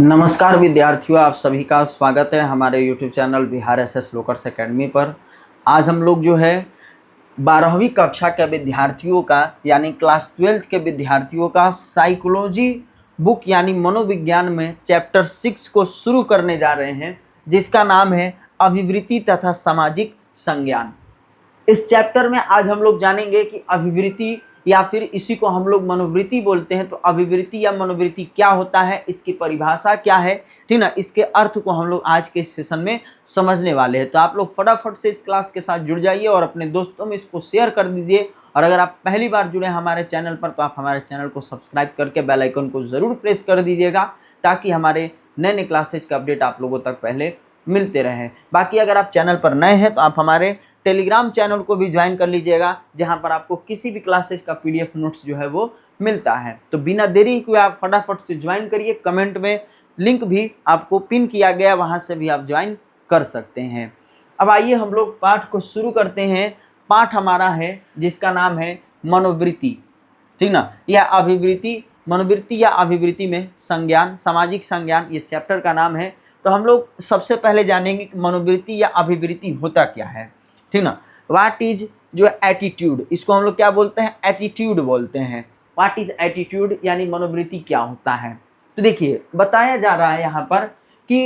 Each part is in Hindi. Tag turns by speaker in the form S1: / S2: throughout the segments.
S1: नमस्कार विद्यार्थियों, आप सभी का स्वागत है हमारे YouTube चैनल बिहार एसएस लोकर्स एकेडमी पर। आज हम लोग जो है 12वीं कक्षा के विद्यार्थियों का यानी क्लास 12th के विद्यार्थियों का साइकोलॉजी बुक यानी मनोविज्ञान में चैप्टर 6 को शुरू करने जा रहे हैं, जिसका नाम है अभिवृत्ति तथा सामाजिक संज्ञान। इस चैप्टर में आज हम लोग जानेंगे कि अभिवृत्ति या फिर इसी को हम लोग मनोवृत्ति बोलते हैं, तो अभिवृत्ति या मनोवृत्ति क्या होता है, इसकी परिभाषा क्या है, ठीक ना, इसके अर्थ को हम लोग आज के सेशन में समझने वाले हैं। तो आप लोग फटाफट से इस क्लास के साथ जुड़ जाइए और अपने दोस्तों में इसको शेयर कर दीजिए। और अगर आप पहली बार जुड़े हमारे चैनल पर तो आप हमारे चैनल को सब्सक्राइब करके बेल आइकन को ज़रूर प्रेस कर दीजिएगा, ताकि हमारे नए नए क्लासेज का अपडेट आप लोगों तक पहले मिलते रहें। बाकी अगर आप चैनल पर नए हैं तो आप हमारे टेलीग्राम चैनल को भी ज्वाइन कर लीजिएगा, जहां पर आपको किसी भी क्लासेस का पीडीएफ नोट्स जो है वो मिलता है। तो बिना देरी हुए आप फटाफट से ज्वाइन करिए। कमेंट में लिंक भी आपको पिन किया गया, वहां से भी आप ज्वाइन कर सकते हैं। अब आइए हम लोग पाठ को शुरू करते हैं। पाठ हमारा है जिसका नाम है मनोवृत्ति, ठीक ना, या अभिवृत्ति। मनोवृत्ति या अभिवृत्ति में संज्ञान, सामाजिक संज्ञान, ये चैप्टर का नाम है। तो हम लोग सबसे पहले जानेंगे कि मनोवृत्ति या अभिवृत्ति होता क्या है, ठीक ना। व्हाट इज जो एटीट्यूड, इसको हम लोग क्या बोलते हैं, एटीट्यूड बोलते हैं। व्हाट इज एटीट्यूड यानी मनोवृत्ति क्या होता है। तो देखिए बताया जा रहा है यहाँ पर कि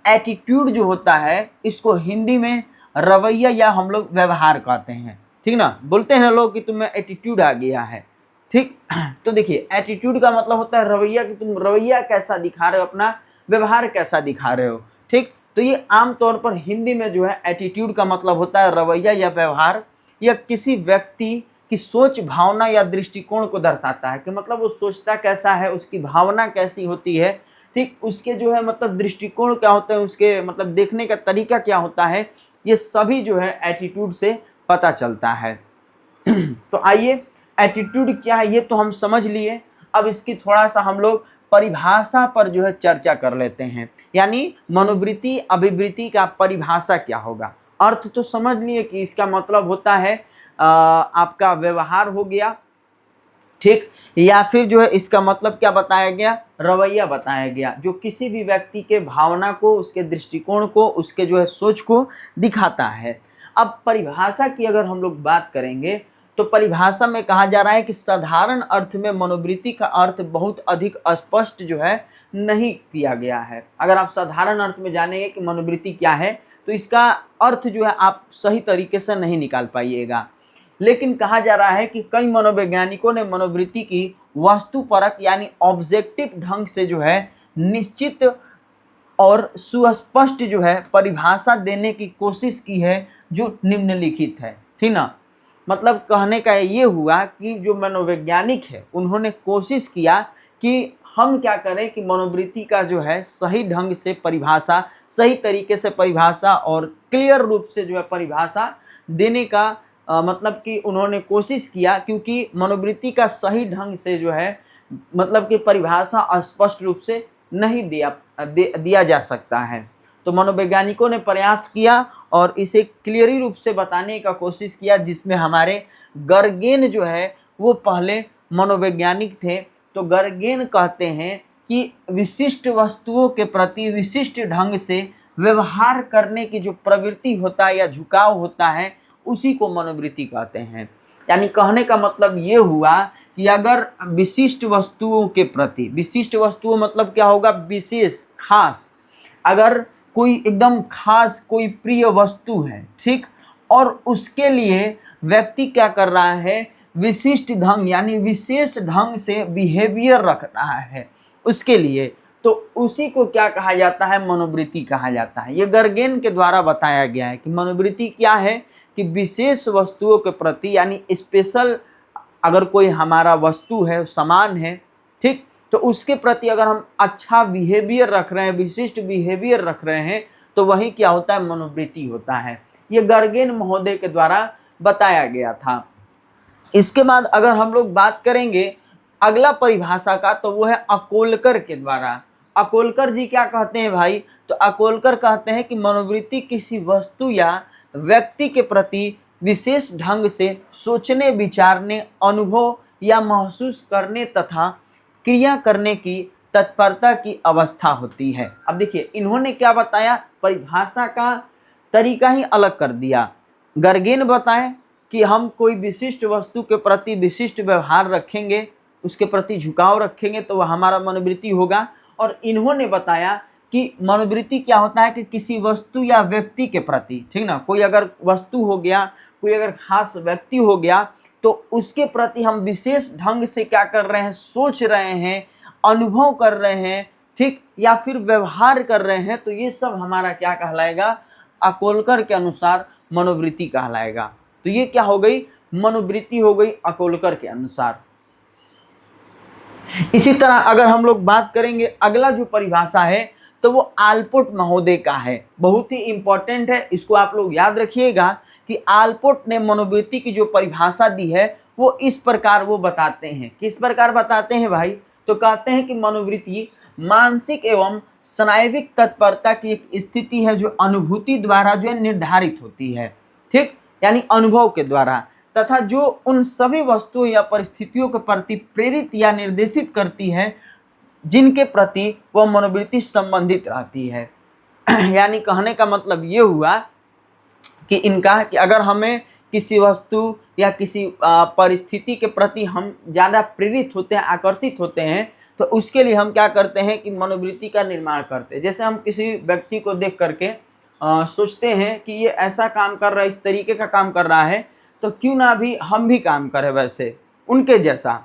S1: एटीट्यूड जो होता है इसको हिंदी में रवैया या हम लोग व्यवहार कहते हैं, ठीक ना। बोलते हैं लोग कि तुम्हें एटीट्यूड आ गया है, ठीक। तो देखिए एटीट्यूड का मतलब होता है रवैया, कि तुम रवैया कैसा दिखा रहे हो, अपना व्यवहार कैसा दिखा रहे हो, ठीक। तो ये आमतौर पर हिंदी में जो है एटीट्यूड का मतलब होता है रवैया या व्यवहार, या किसी व्यक्ति की सोच, भावना या दृष्टिकोण को दर्शाता है, कि मतलब वो सोचता कैसा है, उसकी भावना कैसी होती है, ठीक, उसके जो है मतलब दृष्टिकोण क्या होता है, उसके मतलब देखने का तरीका क्या होता है, ये सभी जो है एटीट्यूड से पता चलता है। तो आइए एटीट्यूड क्या है ये तो हम समझ लिए। अब इसकी थोड़ा सा हम लोग परिभाषा पर जो है चर्चा कर लेते हैं, यानी मनोवृत्ति अभिवृत्ति का परिभाषा क्या होगा। अर्थ तो समझ लिए कि इसका मतलब होता है आपका व्यवहार हो गया, ठीक, या फिर जो है इसका मतलब क्या बताया गया, रवैया बताया गया, जो किसी भी व्यक्ति के भावना को, उसके दृष्टिकोण को, उसके जो है सोच को दिखाता है। अब परिभाषा की अगर हम लोग बात करेंगे तो परिभाषा में कहा जा रहा है कि साधारण अर्थ में मनोवृत्ति का अर्थ बहुत अधिक स्पष्ट जो है नहीं दिया गया है। अगर आप साधारण अर्थ में जानेंगे कि मनोवृत्ति क्या है तो इसका अर्थ जो है आप सही तरीके से नहीं निकाल पाइएगा। लेकिन कहा जा रहा है कि कई मनोवैज्ञानिकों ने मनोवृत्ति की वस्तुपरक यानी ऑब्जेक्टिव ढंग से जो है निश्चित और सुस्पष्ट जो है परिभाषा देने की कोशिश की है, जो निम्नलिखित है, ठीक ना। मतलब कहने का ये हुआ कि जो मनोवैज्ञानिक है उन्होंने कोशिश किया कि हम क्या करें कि मनोवृत्ति का जो है सही ढंग से परिभाषा, सही तरीके से परिभाषा और क्लियर रूप से जो है परिभाषा देने का मतलब कि उन्होंने कोशिश किया, क्योंकि मनोवृत्ति का सही ढंग से जो है मतलब कि परिभाषा स्पष्ट रूप से नहीं दिया जा सकता है। तो मनोवैज्ञानिकों ने प्रयास किया और इसे क्लियरी रूप से बताने का कोशिश किया, जिसमें हमारे गर्गेन जो है वो पहले मनोवैज्ञानिक थे। तो गर्गेन कहते हैं कि विशिष्ट वस्तुओं के प्रति विशिष्ट ढंग से व्यवहार करने की जो प्रवृत्ति होता है या झुकाव होता है, उसी को मनोवृत्ति कहते हैं। यानी कहने का मतलब ये हुआ कि अगर विशिष्ट वस्तुओं के प्रति, विशिष्ट वस्तुओं मतलब क्या होगा, विशेष, खास, अगर कोई एकदम खास कोई प्रिय वस्तु है, ठीक, और उसके लिए व्यक्ति क्या कर रहा है, विशिष्ट ढंग यानी विशेष ढंग से बिहेवियर रख रहा है उसके लिए, तो उसी को क्या कहा जाता है, मनोवृत्ति कहा जाता है। ये गर्गेन के द्वारा बताया गया है कि मनोवृत्ति क्या है, कि विशेष वस्तुओं के प्रति यानी स्पेशल, अगर कोई हमारा वस्तु है, सामान है, ठीक, तो उसके प्रति अगर हम अच्छा बिहेवियर रख रहे हैं, विशिष्ट बिहेवियर रख रहे हैं, तो वही क्या होता है, मनोवृत्ति होता है। ये गर्गेन महोदय के द्वारा बताया गया था। इसके बाद अगर हम लोग बात करेंगे अगला परिभाषा का, तो वो है अकोलकर के द्वारा। अकोलकर जी क्या कहते हैं भाई, तो अकोलकर कहते हैं कि मनोवृत्ति किसी वस्तु या व्यक्ति के प्रति विशेष ढंग से सोचने, विचारने, अनुभव या महसूस करने तथा क्रिया करने की तत्परता की अवस्था होती है। अब देखिए इन्होंने क्या बताया, परिभाषा का तरीका ही अलग कर दिया। गर्गेन बताएं कि हम कोई विशिष्ट वस्तु के प्रति विशिष्ट व्यवहार रखेंगे, उसके प्रति झुकाव रखेंगे तो वह हमारा मनोवृत्ति होगा। और इन्होंने बताया कि मनोवृत्ति क्या होता है कि किसी वस्तु या व्यक्ति के प्रति, ठीक ना, कोई अगर वस्तु हो गया, कोई अगर खास व्यक्ति हो गया, तो उसके प्रति हम विशेष ढंग से क्या कर रहे हैं, सोच रहे हैं, अनुभव कर रहे हैं, ठीक, या फिर व्यवहार कर रहे हैं, तो ये सब हमारा क्या कहलाएगा, अकोलकर के अनुसार मनोवृत्ति कहलाएगा। तो ये क्या हो गई, मनोवृत्ति हो गई अकोलकर के अनुसार। इसी तरह अगर हम लोग बात करेंगे, अगला जो परिभाषा है तो वो आलपोर्ट महोदय का है, बहुत ही इंपॉर्टेंट है, इसको आप लोग याद रखिएगा कि आलपोर्ट ने मनोवृत्ति की जो परिभाषा दी है वो इस प्रकार वो बताते हैं। किस प्रकार बताते हैं भाई, तो कहते हैं कि मनोवृत्ति मानसिक एवं स्नायविक तत्परता की एक स्थिति है जो अनुभूति द्वारा जो है निर्धारित होती है, ठीक, यानी अनुभव के द्वारा, तथा जो उन सभी वस्तुओं या परिस्थितियों के प्रति प्रेरित या निर्देशित करती है जिनके प्रति वह मनोवृत्ति संबंधित रहती है। यानी कहने का मतलब ये हुआ कि इनका कि अगर हमें किसी वस्तु या किसी परिस्थिति के प्रति हम ज़्यादा प्रेरित होते हैं, आकर्षित होते हैं, तो उसके लिए हम क्या करते हैं कि मनोवृत्ति का निर्माण करते हैं। जैसे हम किसी व्यक्ति को देख करके सोचते हैं कि ये ऐसा काम कर रहा है, इस तरीके का काम कर रहा है, तो क्यों ना भी हम भी काम करें वैसे उनके जैसा।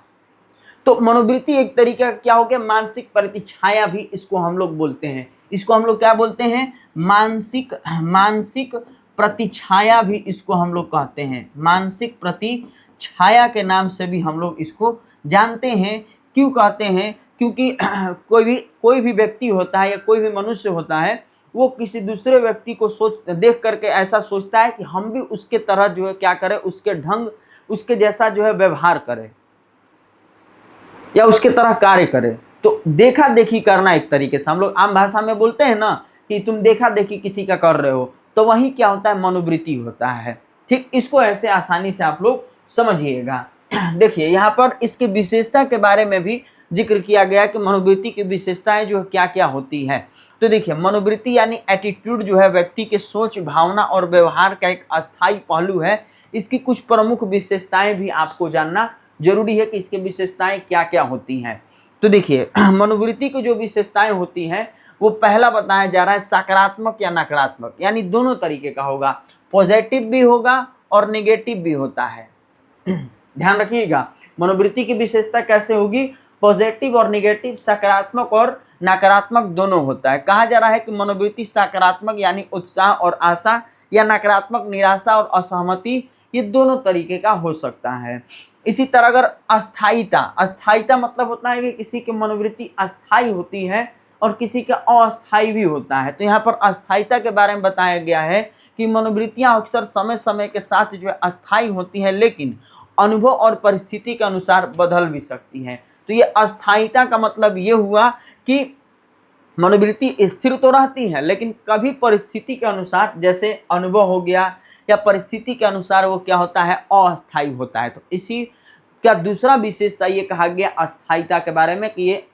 S1: तो मनोवृत्ति एक तरीके का क्या हो गया, मानसिक प्रतिछाया भी इसको हम लोग बोलते हैं। इसको हम लोग क्या बोलते हैं, मानसिक प्रतिछाया भी इसको हम लोग कहते हैं। मानसिक प्रतिछाया के नाम से भी हम लोग इसको जानते हैं। क्यों कहते हैं, क्योंकि कोई भी व्यक्ति होता है या कोई भी मनुष्य होता है, वो किसी दूसरे व्यक्ति को देख करके ऐसा सोचता है कि हम भी उसके तरह जो है क्या करें, उसके ढंग, उसके जैसा जो है व्यवहार करें या उसके तरह कार्य करें। तो देखा देखी करना, एक तरीके से हम लोग आम भाषा में बोलते हैं ना कि तुम देखा देखी किसी का कर रहे हो, तो वही क्या होता है, मनोवृत्ति होता है, ठीक। इसको ऐसे आसानी से आप लोग समझिएगा। देखिए यहाँ पर इसकी विशेषता के बारे में भी जिक्र किया गया कि मनोवृत्ति की विशेषताएं जो क्या क्या होती है। तो देखिए मनोवृत्ति यानी एटीट्यूड जो है व्यक्ति के सोच, भावना और व्यवहार का एक अस्थायी पहलू है। इसकी कुछ प्रमुख विशेषताएं भी आपको जानना जरूरी है कि इसकी विशेषताएं क्या क्या होती हैं। तो देखिए मनोवृत्ति की जो विशेषताएं होती हैं वो पहला बताया जा रहा है सकारात्मक या नकारात्मक, यानी दोनों तरीके का होगा, पॉजिटिव भी होगा और नेगेटिव भी होता है। ध्यान रखिएगा मनोवृत्ति की विशेषता कैसे होगी, पॉजिटिव और नेगेटिव, सकारात्मक और नकारात्मक दोनों होता है। कहा जा रहा है कि मनोवृत्ति सकारात्मक यानी उत्साह और आशा, या नकारात्मक निराशा और असहमति, ये दोनों तरीके का हो सकता है। इसी तरह अगर अस्थायीता मतलब होता है कि किसी की मनोवृत्ति अस्थायी होती है और किसी का अस्थायी भी होता है। तो यहाँ पर अस्थायीता के बारे में बताया गया है कि मनोवृत्तियां अक्सर समय समय के साथ जो है अस्थायी होती हैं, लेकिन अनुभव और परिस्थिति के अनुसार बदल भी सकती हैं। तो ये अस्थायीता का मतलब ये हुआ कि मनोवृत्ति स्थिर तो रहती है, लेकिन कभी परिस्थिति के अनुसार, जैसे अनुभव हो गया या परिस्थिति के अनुसार, वो क्या होता है, अस्थायी होता है। तो इसी का दूसरा विशेषता ये कहा गया अस्थायीता के बारे में कि ये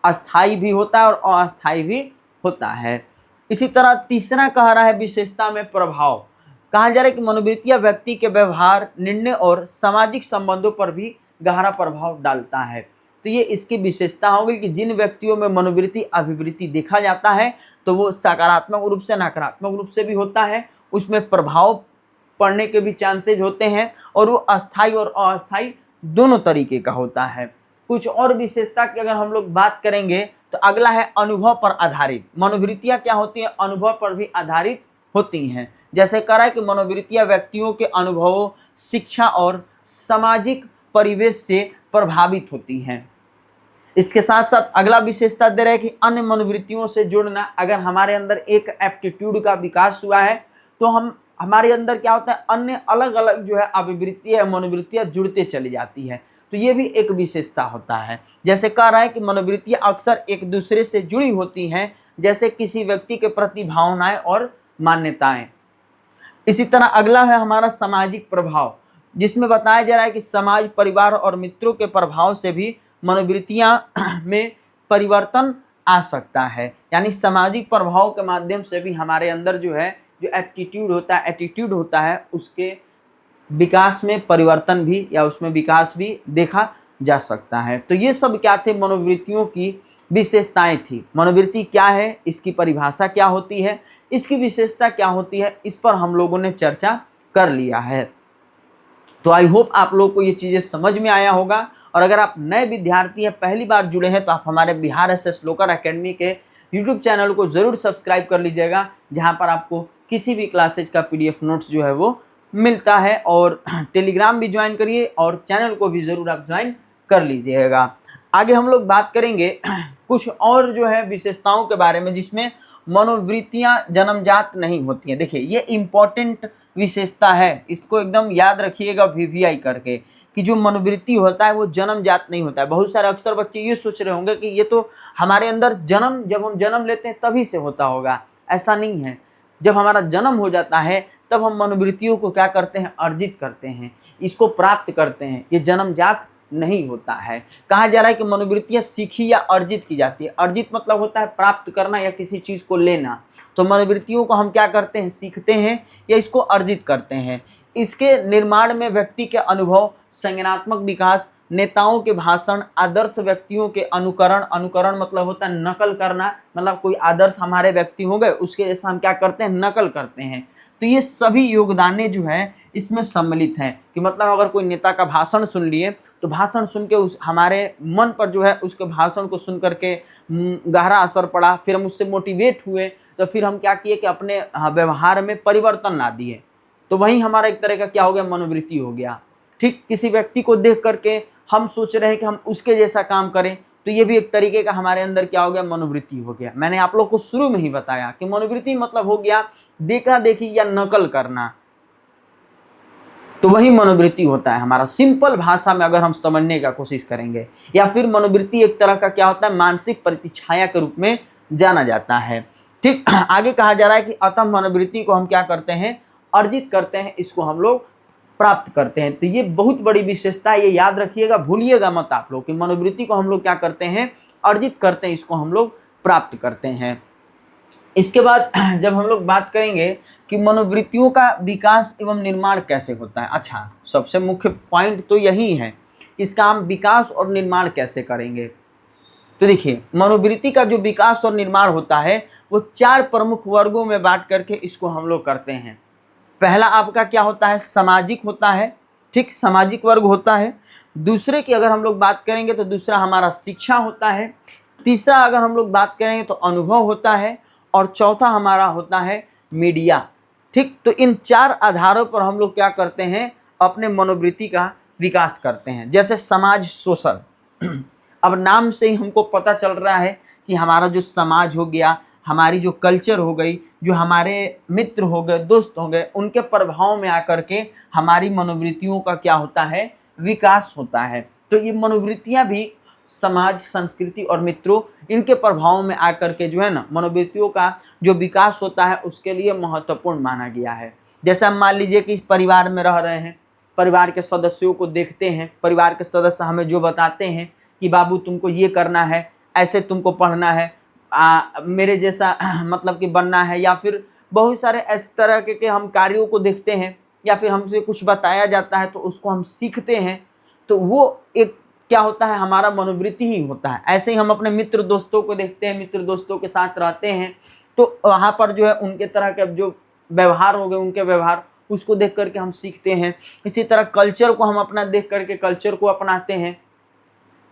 S1: अस्थायी भी होता है और अस्थायी भी होता है। इसी तरह तीसरा कह रहा है विशेषता में प्रभाव। कहा जा रहा है कि मनोवृत्तियां व्यक्ति के व्यवहार, निर्णय और सामाजिक संबंधों पर भी गहरा प्रभाव डालता है। तो ये इसकी विशेषता होगी कि जिन व्यक्तियों में मनोवृत्ति अभिवृत्ति देखा जाता है तो वो सकारात्मक रूप से, नकारात्मक रूप से भी होता है, उसमें प्रभाव पड़ने के भी चांसेज होते हैं, और वो अस्थायी और अस्थायी दोनों तरीके का होता है। कुछ और विशेषता की अगर हम लोग बात करेंगे तो अगला है अनुभव पर आधारित। मनोवृत्तियां क्या होती हैं, अनुभव पर भी आधारित होती हैं। जैसे कह रहा है कि मनोवृत्तियां व्यक्तियों के अनुभवों, शिक्षा और सामाजिक परिवेश से प्रभावित होती हैं। इसके साथ साथ अगला विशेषता दे रहा है कि अन्य मनोवृत्तियों से जुड़ना। अगर हमारे अंदर एक एप्टीट्यूड का विकास हुआ है तो हमारे अंदर क्या होता है, अन्य अलग अलग जो है अभिवृत्ति है, मनोवृत्तियां जुड़ते चली जाती है। तो ये भी एक विशेषता होता है। जैसे कह रहा है कि मनोवृत्तियां अक्सर एक दूसरे से जुड़ी होती हैं, जैसे किसी व्यक्ति के प्रति भावनाएं और मान्यताएं। इसी तरह अगला है हमारा सामाजिक प्रभाव, जिसमें बताया जा रहा है कि समाज, परिवार और मित्रों के प्रभाव से भी मनोवृत्तियां में परिवर्तन आ सकता है। यानी सामाजिक प्रभाव के माध्यम से भी हमारे अंदर जो है, जो एप्टीट्यूड होता है, एटीट्यूड होता है, उसके विकास में परिवर्तन भी या उसमें विकास भी देखा जा सकता है। तो ये सब क्या थे, मनोवृत्तियों की विशेषताएं थी। मनोवृत्ति क्या है, इसकी परिभाषा क्या होती है, इसकी विशेषता क्या होती है, इस पर हम लोगों ने चर्चा कर लिया है। तो आई होप आप लोग को ये चीज़ें समझ में आया होगा। और अगर आप नए विद्यार्थी हैं, पहली बार जुड़े हैं, तो आप हमारे बिहार एसएस लोकर एकेडमी के यूट्यूब चैनल को ज़रूर सब्सक्राइब कर लीजिएगा, जहां पर आपको किसी भी क्लासेज का पीडीएफ नोट्स जो है वो मिलता है। और टेलीग्राम भी ज्वाइन करिए और चैनल को भी ज़रूर आप ज्वाइन कर लीजिएगा। आगे हम लोग बात करेंगे कुछ और जो है विशेषताओं के बारे में, जिसमें मनोवृत्तियां जन्मजात नहीं होती हैं। देखिए, ये इम्पोर्टेंट विशेषता है, इसको एकदम याद रखिएगा वीवीआई करके, कि जो मनोवृत्ति होता है वो जन्मजात नहीं होता है। बहुत सारे अक्सर बच्चे ये सोच रहे होंगे कि ये तो हमारे अंदर जब हम जन्म लेते हैं तभी से होता होगा। ऐसा नहीं है। जब हमारा जन्म हो जाता है तब हम मनोवृत्तियों को क्या करते हैं, अर्जित करते हैं, इसको प्राप्त करते हैं। ये जन्मजात नहीं होता है। कहा जा रहा है कि मनोवृत्तियां सीखी या अर्जित की जाती है। अर्जित मतलब होता है प्राप्त करना या किसी चीज को लेना। तो मनोवृत्तियों को हम क्या करते हैं, सीखते हैं या इसको अर्जित करते हैं। इसके निर्माण में व्यक्ति के अनुभव, संज्ञानात्मक विकास, नेताओं के भाषण, आदर्श व्यक्तियों के अनुकरण, अनुकरण मतलब होता है नकल करना, मतलब कोई आदर्श हमारे व्यक्ति हो गए, उसके जैसा हम क्या करते हैं, नकल करते हैं। तो ये सभी योगदानें जो है इसमें सम्मिलित हैं। कि मतलब अगर कोई नेता का भाषण सुन लिए, तो भाषण सुन के उस हमारे मन पर जो है उसके भाषण को सुन करके गहरा असर पड़ा, फिर हम उससे मोटिवेट हुए, तो फिर हम क्या किए कि अपने व्यवहार में परिवर्तन ला दिए। तो वही हमारा एक तरह का क्या हो गया, मनोवृत्ति हो गया। ठीक, किसी व्यक्ति को देख करके हम सोच रहे हैं कि हम उसके जैसा काम करें, तो ये भी एक तरीके का हमारे अंदर क्या हो गया, मनोवृत्ति हो गया। मैंने आप लोग को शुरू में ही बताया कि मनोवृत्ति मतलब हो गया देखा देखी या नकल करना। तो वही मनोवृत्ति होता है हमारा, सिंपल भाषा में अगर हम समझने का कोशिश करेंगे। या फिर मनोवृत्ति एक तरह का क्या होता है, मानसिक प्रतिछाया के रूप में जाना जाता है। ठीक, आगे कहा जा रहा है कि अतः मनोवृत्ति को हम क्या करते हैं, अर्जित करते हैं, इसको हम लोग प्राप्त करते हैं। तो ये बहुत बड़ी विशेषता है, ये याद रखिएगा, भूलिएगा मत आप लोग कि मनोवृत्ति को हम लोग क्या करते हैं, अर्जित करते हैं, इसको हम लोग प्राप्त करते हैं। इसके बाद जब हम लोग बात करेंगे कि मनोवृत्तियों का विकास एवं निर्माण कैसे होता है। अच्छा, सबसे मुख्य पॉइंट तो यही है, इसका हम विकास और निर्माण कैसे करेंगे। तो देखिए, मनोवृत्ति का जो विकास और निर्माण होता है वो 4 प्रमुख वर्गों में बांट करके इसको हम लोग करते हैं। पहला आपका क्या होता है, सामाजिक होता है। ठीक, सामाजिक वर्ग होता है। दूसरे की अगर हम लोग बात करेंगे तो दूसरा हमारा शिक्षा होता है। तीसरा अगर हम लोग बात करेंगे तो अनुभव होता है। और चौथा हमारा होता है मीडिया। ठीक, तो इन 4 आधारों पर हम लोग क्या करते हैं, अपने मनोवृत्ति का विकास करते हैं। जैसे समाज, सोशल, अब नाम से ही हमको पता चल रहा है कि हमारा जो समाज हो गया, हमारी जो कल्चर हो गई, जो हमारे मित्र हो गए, दोस्त हो गए, उनके प्रभाव में आकर के हमारी मनोवृत्तियों का क्या होता है, विकास होता है। तो ये मनोवृत्तियां भी समाज, संस्कृति और मित्रों, इनके प्रभाव में आकर के जो है ना, मनोवृत्तियों का जो विकास होता है उसके लिए महत्वपूर्ण माना गया है। जैसे हम मान लीजिए कि परिवार में रह रहे हैं, परिवार के सदस्यों को देखते हैं, परिवार के सदस्य हमें जो बताते हैं कि बाबू तुमको ये करना है, ऐसे तुमको पढ़ना है, मेरे जैसा मतलब कि बनना है, या फिर बहुत सारे इस तरह के हम कार्यों को देखते हैं, या फिर हमसे कुछ बताया जाता है तो उसको हम सीखते हैं। तो वो एक क्या होता है, हमारा मनोवृत्ति ही होता है। ऐसे ही हम अपने मित्र दोस्तों को देखते हैं, मित्र दोस्तों के साथ रहते हैं, तो वहाँ पर जो है उनके तरह के जो व्यवहार हो गए, उनके व्यवहार, उसको देख करके हम सीखते हैं। इसी तरह कल्चर को हम अपना देख करके कल्चर को अपनाते हैं।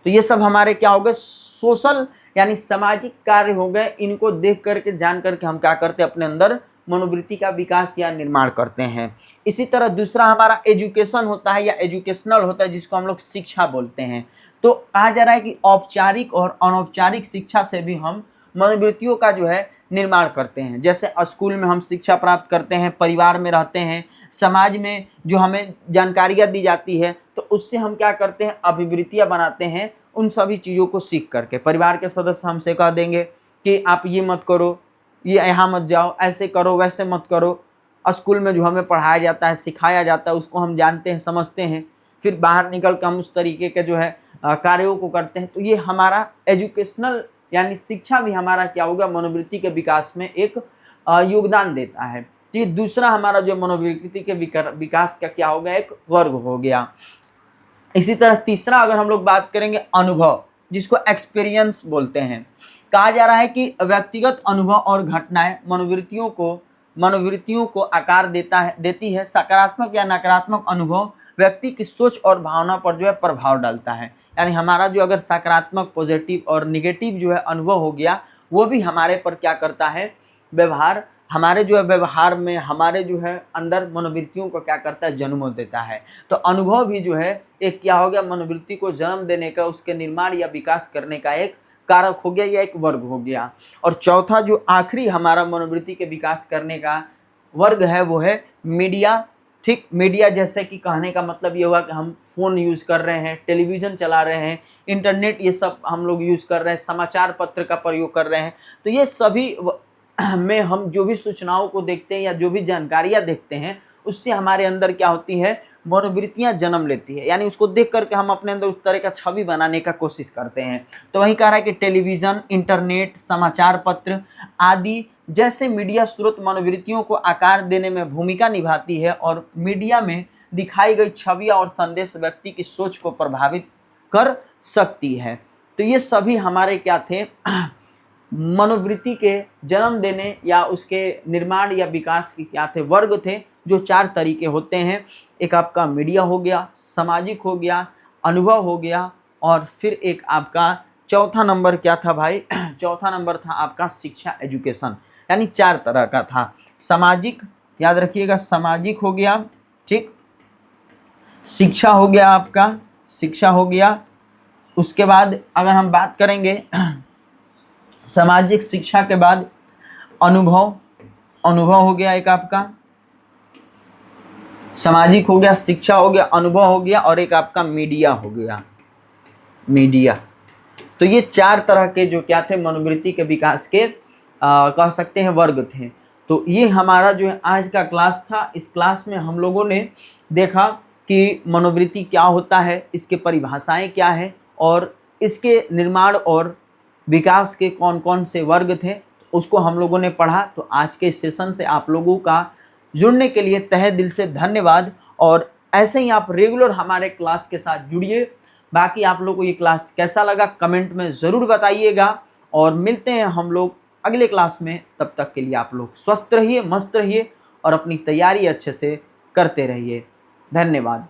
S1: तो ये सब हमारे क्या हो गए, सोशल यानी सामाजिक कार्य हो गए। इनको देख करके, जान करके हम क्या करते हैं, अपने अंदर मनोवृत्ति का विकास या निर्माण करते हैं। इसी तरह दूसरा हमारा एजुकेशन होता है या एजुकेशनल होता है, जिसको हम लोग शिक्षा बोलते हैं। तो कहा जा रहा है कि औपचारिक और अनौपचारिक शिक्षा से भी हम मनोवृत्तियों का जो है निर्माण करते हैं। जैसे स्कूल में हम शिक्षा प्राप्त करते हैं, परिवार में रहते हैं, समाज में जो हमें जानकारियाँ दी जाती है, तो उससे हम क्या करते हैं, अभिवृत्तियाँ बनाते हैं। उन सभी चीज़ों को सीख करके परिवार के सदस्य हमसे कह देंगे कि आप ये मत करो, ये यहाँ मत जाओ, ऐसे करो, वैसे मत करो। स्कूल में जो हमें पढ़ाया जाता है, सिखाया जाता है, उसको हम जानते हैं, समझते हैं, फिर बाहर निकल कर हम उस तरीके के जो है कार्यों को करते हैं। तो ये हमारा एजुकेशनल यानी शिक्षा भी हमारा क्या होगा, मनोवृत्ति के विकास में एक योगदान देता है। तो ये दूसरा हमारा जो मनोवृत्ति के विकास का क्या हो गया, एक वर्ग हो गया। इसी तरह तीसरा अगर हम लोग बात करेंगे अनुभव, जिसको एक्सपीरियंस बोलते हैं, कहा जा रहा है कि व्यक्तिगत अनुभव और घटनाएं मनोवृत्तियों को आकार देती है। सकारात्मक या नकारात्मक अनुभव व्यक्ति की सोच और भावना पर जो है प्रभाव डालता है। यानी हमारा जो अगर सकारात्मक, पॉजिटिव और निगेटिव जो है अनुभव हो गया, वो भी हमारे पर क्या करता है, व्यवहार, हमारे जो है व्यवहार में, हमारे जो है अंदर मनोवृत्तियों को क्या करता है, जन्म देता है। तो अनुभव भी जो है एक क्या हो गया, मनोवृत्ति को जन्म देने का, उसके निर्माण या विकास करने का एक कारक हो गया या एक वर्ग हो गया। और चौथा जो आखिरी हमारा मनोवृत्ति के विकास करने का वर्ग है, वो है मीडिया। ठीक, मीडिया जैसे कि कहने का मतलब ये हुआ कि हम फ़ोन यूज़ कर रहे हैं, टेलीविज़न चला रहे हैं, इंटरनेट, ये सब हम लोग यूज़ कर रहे हैं, समाचार पत्र का प्रयोग कर रहे हैं। तो ये सभी में हम जो भी सूचनाओं को देखते हैं या जो भी जानकारियाँ देखते हैं, उससे हमारे अंदर क्या होती है, मनोवृत्तियाँ जन्म लेती है। यानी उसको देख करके हम अपने अंदर उस तरह का छवि बनाने का कोशिश करते हैं। तो वही कह रहा है कि टेलीविज़न, इंटरनेट, समाचार पत्र आदि जैसे मीडिया स्रोत मनोवृत्तियों को आकार देने में भूमिका निभाती है, और मीडिया में दिखाई गई छवियाँ और संदेश व्यक्ति की सोच को प्रभावित कर सकती है। तो ये सभी हमारे क्या थे, मनोवृत्ति के जन्म देने या उसके निर्माण या विकास के क्या थे, वर्ग थे, जो 4 तरीके होते हैं। एक आपका मीडिया हो गया, सामाजिक हो गया, अनुभव हो गया, और फिर एक आपका चौथा नंबर क्या था भाई, चौथा नंबर था आपका शिक्षा, एजुकेशन। यानी 4 तरह का था। सामाजिक, याद रखिएगा, सामाजिक हो गया, ठीक, शिक्षा हो गया आपका, शिक्षा हो गया। उसके बाद अगर हम बात करेंगे सामाजिक शिक्षा के बाद अनुभव, अनुभव हो गया एक आपका, सामाजिक हो गया, शिक्षा हो गया, अनुभव हो गया, और एक आपका मीडिया हो गया, मीडिया। तो ये 4 तरह के जो क्या थे, मनोवृत्ति के विकास के कह सकते हैं वर्ग थे। तो ये हमारा जो है आज का क्लास था। इस क्लास में हम लोगों ने देखा कि मनोवृत्ति क्या होता है, इसके परिभाषाएं क्या है, और इसके निर्माण और विकास के कौन कौन से वर्ग थे, उसको हम लोगों ने पढ़ा। तो आज के सेशन से आप लोगों का जुड़ने के लिए तहे दिल से धन्यवाद, और ऐसे ही आप रेगुलर हमारे क्लास के साथ जुड़िए। बाकी आप लोगों को ये क्लास कैसा लगा कमेंट में ज़रूर बताइएगा, और मिलते हैं हम लोग अगले क्लास में। तब तक के लिए आप लोग स्वस्थ रहिए, मस्त रहिए, और अपनी तैयारी अच्छे से करते रहिए। धन्यवाद।